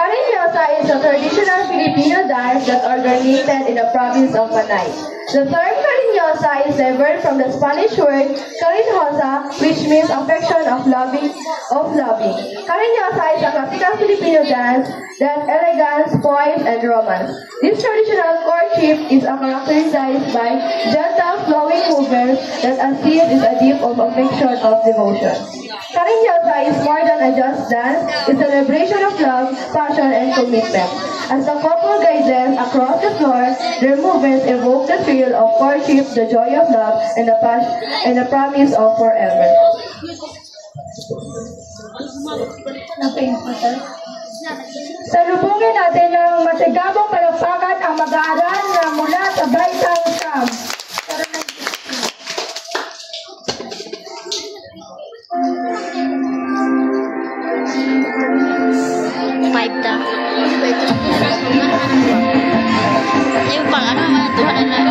Karinyosa is a traditional Filipino dance that originated in the province of Panay. The term Karinyosa is derived from the Spanish word Karinhosa, which means affection of loving. Karinyosa is a classical Filipino dance that elegance, poise, and romance. This traditional courtship is characterized by gentle, flowing movements that assist in a deep of affection of devotion. Karinyosa is more than a just dance, it's a celebration of love, passion, and commitment. As the couple guides them across the floor, their movements evoke the thrill of courtship, the joy of love, and the promise of forever. Salubungin natin ng masigabong palakpakan ang mag-aaral na mula sa Baitang Camp. Yung pang ano mga Tuhan na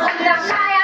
Una, kaya.